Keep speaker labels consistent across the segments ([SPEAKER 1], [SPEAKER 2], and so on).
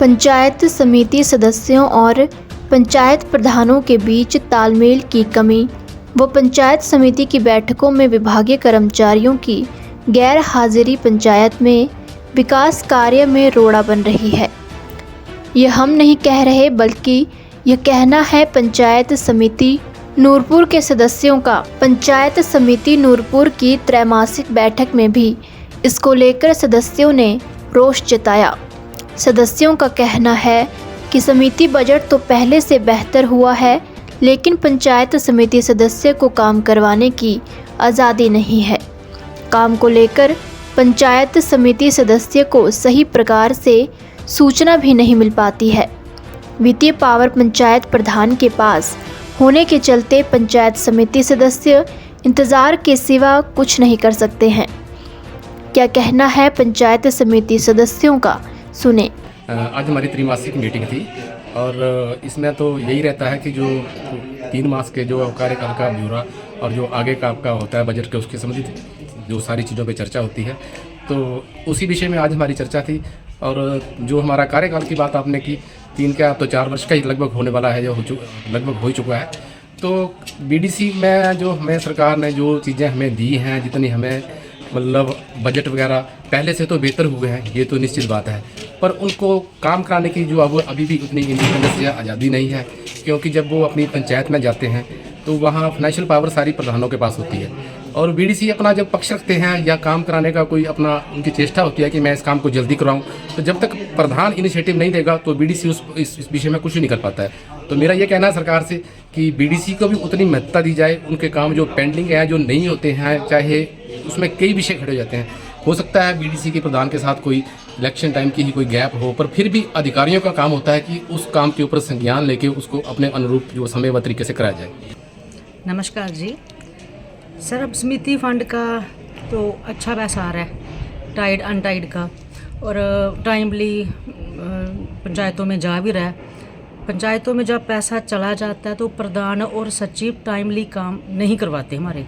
[SPEAKER 1] पंचायत समिति सदस्यों और पंचायत प्रधानों के बीच तालमेल की कमी व पंचायत समिति की बैठकों में विभागीय कर्मचारियों की गैर हाजिरी पंचायत में विकास कार्य में रोड़ा बन रही है। यह हम नहीं कह रहे बल्कि यह कहना है पंचायत समिति नूरपुर के सदस्यों का। पंचायत समिति नूरपुर की त्रैमासिक बैठक में भी इसको लेकर सदस्यों ने रोष जताया। सदस्यों का कहना है कि समिति बजट तो पहले से बेहतर हुआ है, लेकिन पंचायत समिति सदस्य को काम करवाने की आज़ादी नहीं है। काम को लेकर पंचायत समिति सदस्य को सही प्रकार से सूचना भी नहीं मिल पाती है। वित्तीय पावर पंचायत प्रधान के पास होने के चलते पंचायत समिति सदस्य इंतज़ार के सिवा कुछ नहीं कर सकते हैं। क्या कहना है पंचायत समिति सदस्यों का, सुने।
[SPEAKER 2] आज हमारी त्रैमासिक मीटिंग थी और इसमें तो यही रहता है कि जो 3 मास के जो कार्यकाल का ब्यौरा और जो आगे का आपका होता है बजट के उसके संबंधित जो सारी चीज़ों पे चर्चा होती है, तो उसी विषय में आज हमारी चर्चा थी। और जो हमारा कार्यकाल की बात आपने की, 3 क्या तो 4 वर्ष का ही लगभग होने वाला है, जो लगभग हो ही चुका है। तो बीडीसी में जो हमें सरकार ने जो चीज़ें हमें दी हैं, जितनी हमें मतलब बजट वगैरह पहले से तो बेहतर हुए हैं, ये तो निश्चित बात है, पर उनको काम कराने की जो अब अभी भी उतनी इंडिपेंडेंस या आज़ादी नहीं है, क्योंकि जब वो अपनी पंचायत में जाते हैं तो वहाँ फाइनेंशियल पावर सारी प्रधानों के पास होती है और बीडीसी अपना जब पक्ष रखते हैं या काम कराने का कोई अपना उनकी चेष्टा होती है कि मैं इस काम को जल्दी कराऊं, तो जब तक प्रधान इनिशिएटिव नहीं देगा तो बीडीसी इस विषय में कुछ नहीं कर पाता है। तो मेरा ये कहना है सरकार से कि बीडीसी को भी उतनी महत्ता दी जाए। उनके काम जो पेंडिंग है, जो नहीं होते हैं, चाहे उसमें कई विषय खड़े हो जाते हैं, हो सकता है बीडीसी के प्रधान के साथ कोई इलेक्शन टाइम की ही कोई गैप हो, पर फिर भी अधिकारियों का काम होता है कि उस काम के ऊपर संज्ञान लेके उसको अपने अनुरूप जो समय व तरीके से कराया जाए।
[SPEAKER 3] नमस्कार जी सर, अब समिति फंड का तो अच्छा पैसा आ रहा है, टाइड अनटाइड का, और टाइमली पंचायतों में जा भी रहा है। पंचायतों में जब पैसा चला जाता है तो प्रधान और सचिव टाइमली काम नहीं करवाते। हमारे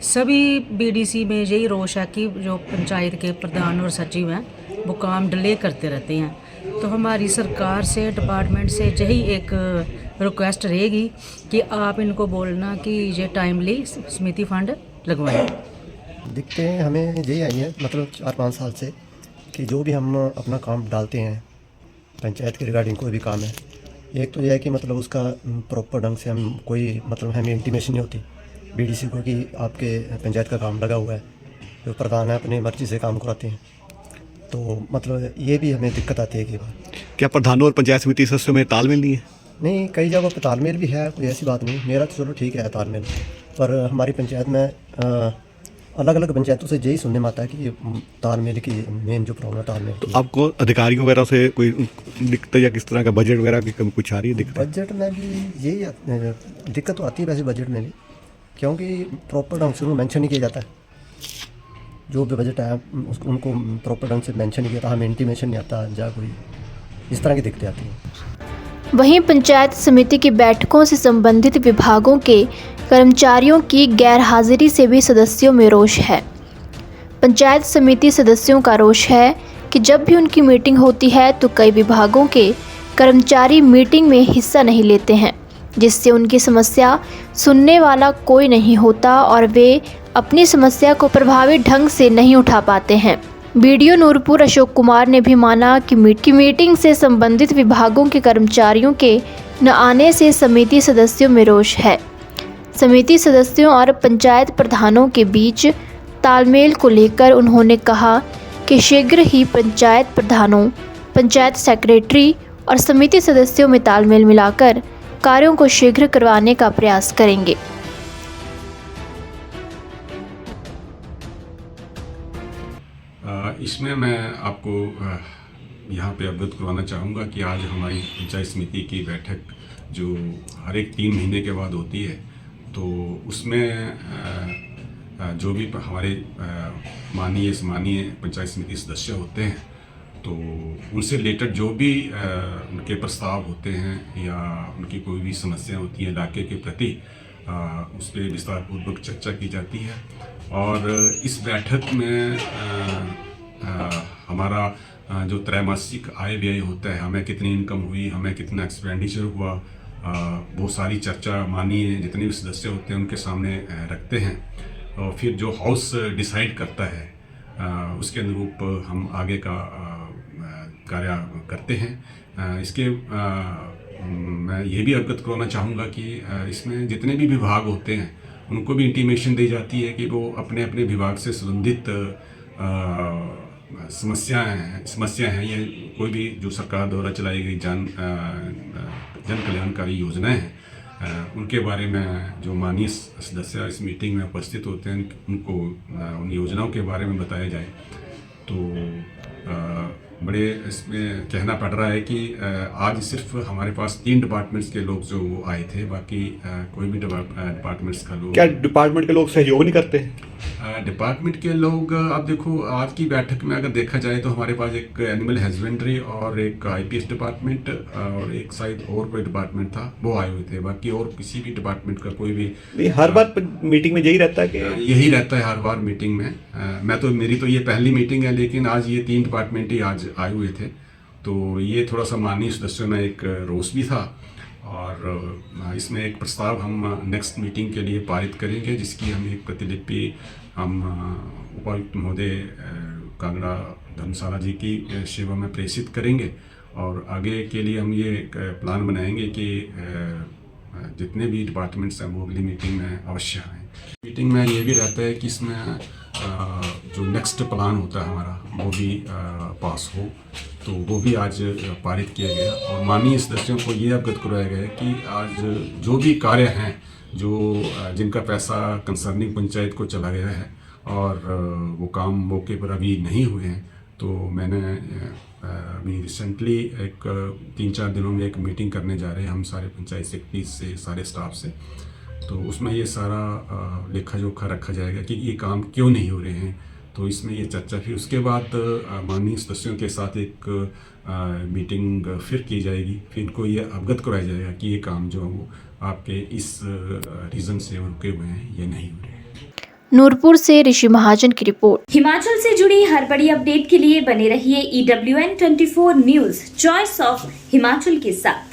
[SPEAKER 3] सभी बीडीसी में यही रोष है कि जो पंचायत के प्रधान और सचिव हैं वो काम डिले करते रहते हैं। तो हमारी सरकार से, डिपार्टमेंट से यही एक रिक्वेस्ट रहेगी कि आप इनको बोलना कि ये टाइमली समिति फंड लगवाएं।
[SPEAKER 4] दिखते हैं हमें यही आई है, मतलब 4-5 साल से, कि जो भी हम अपना काम डालते हैं पंचायत के रिगार्डिंग कोई भी काम है, एक तो यह है कि मतलब उसका प्रॉपर ढंग से हम कोई मतलब हमें इंटीमेशन नहीं होती बीडीसी को कि आपके पंचायत का काम लगा हुआ है। जो प्रधान है अपनी मर्जी से काम कराते हैं, तो मतलब ये भी हमें दिक्कत आती है कि
[SPEAKER 5] क्या प्रधानों और पंचायत समिति सदस्यों में तालमेल नहीं है?
[SPEAKER 4] नहीं, कई जगहों पर तालमेल भी है, कोई ऐसी बात नहीं। मेरा तो चलो ठीक है तालमेल, पर हमारी पंचायत में अलग अलग पंचायतों से यही सुनने में आता है कि तालमेल की मेन जो प्रॉब्लम है तालमेल।
[SPEAKER 5] तो आपको अधिकारियों वगैरह से कोई दिक्कत या किस तरह का बजट वगैरह की कमी कुछ आ रही है दिक्कत?
[SPEAKER 4] बजट में भी यही दिक्कत तो आती है वैसे बजट में भी, क्योंकि प्रॉपर ढंग से उनको मेंशन नहीं किया जाता है। जो भी बजट है उसको उनको प्रॉपर ढंग से मेंशन नहीं किया जाता, हमें इंटीमेशन नहीं आता, या कोई इस तरह की दिक्कतें आती हैं।
[SPEAKER 1] वहीं पंचायत समिति की बैठकों से संबंधित विभागों के कर्मचारियों की गैर हाजिरी से भी सदस्यों में रोष है। पंचायत समिति सदस्यों का रोष है कि जब भी उनकी मीटिंग होती है तो कई विभागों के कर्मचारी मीटिंग में हिस्सा नहीं लेते हैं, जिससे उनकी समस्या सुनने वाला कोई नहीं होता और वे अपनी समस्या को प्रभावी ढंग से नहीं उठा पाते हैं। बीडीओ नूरपुर अशोक कुमार ने भी माना कि मीटिंग से संबंधित विभागों के कर्मचारियों के न आने से समिति सदस्यों में रोष है। समिति सदस्यों और पंचायत प्रधानों के बीच तालमेल को लेकर उन्होंने कहा कि शीघ्र ही पंचायत प्रधानों, पंचायत सेक्रेटरी और समिति सदस्यों में तालमेल मिलाकर कार्यों को शीघ्र करवाने का प्रयास करेंगे।
[SPEAKER 6] इसमें मैं आपको यहाँ पे अवगत करवाना चाहूँगा कि आज हमारी पंचायत समिति की बैठक जो हर एक 3 महीने के बाद होती है, तो उसमें जो भी हमारे माननीय सम्मानीय पंचायत समिति सदस्य होते हैं, तो उनसे रिलेटेड जो भी उनके प्रस्ताव होते हैं या उनकी कोई भी समस्या होती है इलाके के प्रति, उस पर विस्तारपूर्वक चर्चा की जाती है। और इस बैठक में हमारा जो त्रैमासिक आय व्यय होता है, हमें कितनी इनकम हुई, हमें कितना एक्सपेंडिचर हुआ, वो सारी चर्चा माननीय जितने भी सदस्य होते हैं उनके सामने रखते हैं। और फिर जो हाउस डिसाइड करता है उसके अनुरूप हम आगे का कार्य करते हैं। इसके मैं ये भी अवगत करवाना चाहूँगा कि इसमें जितने भी विभाग होते हैं उनको भी इंटीमेशन दी जाती है कि वो अपने अपने विभाग से संबंधित समस्या हैं या कोई भी जो सरकार द्वारा चलाई गई जन कल्याणकारी योजनाएं हैं उनके बारे में जो माननीय सदस्य इस मीटिंग में उपस्थित होते हैं उनको उन योजनाओं के बारे में बताया जाए। तो बड़े इसमें कहना पड़ रहा है कि आज सिर्फ हमारे पास 3 डिपार्टमेंट्स के लोग जो वो आए थे, बाकी कोई भी डिपार्टमेंट्स का लोग।
[SPEAKER 5] क्या डिपार्टमेंट के लोग सहयोग नहीं करते?
[SPEAKER 6] डिपार्टमेंट के लोग, आप देखो आज की बैठक में अगर देखा जाए तो हमारे पास एक एनिमल हस्बेंड्री और एक IPS डिपार्टमेंट और एक शायद और कोई डिपार्टमेंट था, वो आए हुए थे। बाकी और किसी भी डिपार्टमेंट का कोई भी
[SPEAKER 5] नहीं, हर बार मीटिंग में यही रहता है कि
[SPEAKER 6] यही रहता है हर बार मीटिंग में। मेरी तो ये पहली मीटिंग है, लेकिन आज ये 3 डिपार्टमेंट ही आज आए हुए थे, तो ये थोड़ा सा माननीय सदस्यों में एक रोष भी था। और इसमें एक प्रस्ताव हम नेक्स्ट मीटिंग के लिए पारित करेंगे, जिसकी हम एक प्रतिलिपि हम उपायुक्त महोदय कांगड़ा धर्मशाला जी की सेवा में प्रेषित करेंगे। और आगे के लिए हम ये प्लान बनाएंगे कि जितने भी डिपार्टमेंट्स हैं वो अगली मीटिंग में अवश्य आएँ। मीटिंग में ये भी रहता है कि इसमें जो नेक्स्ट प्लान होता है हमारा वो भी पास हो, तो वो भी आज पारित किया गया। और माननीय सदस्यों को ये अवगत करवाया गया कि आज जो भी कार्य हैं जिनका पैसा कंसर्निंग पंचायत को चला गया है और वो काम मौके पर अभी नहीं हुए हैं, तो मैंने अभी रिसेंटली एक 3-4 दिनों में एक मीटिंग करने जा रहे हैं हम सारे पंचायत सेक्रेटरी से, सारे स्टाफ से। तो उसमें ये सारा लेखा जोखा रखा जाएगा कि ये काम क्यों नहीं हो रहे हैं, तो इसमें ये चर्चा। फिर उसके बाद माननीय सदस्यों के साथ एक मीटिंग फिर की जाएगी, फिर इनको ये अवगत कराया जाएगा कि ये काम जो है वो आपके इस रीज़न से रुके हुए हैं, ये नहीं हो रहे हैं।
[SPEAKER 1] नूरपुर से ऋषि महाजन की रिपोर्ट।
[SPEAKER 7] हिमाचल से जुड़ी हर बड़ी अपडेट के लिए बने रहिए EWN 24 news, choice of Himachal के साथ।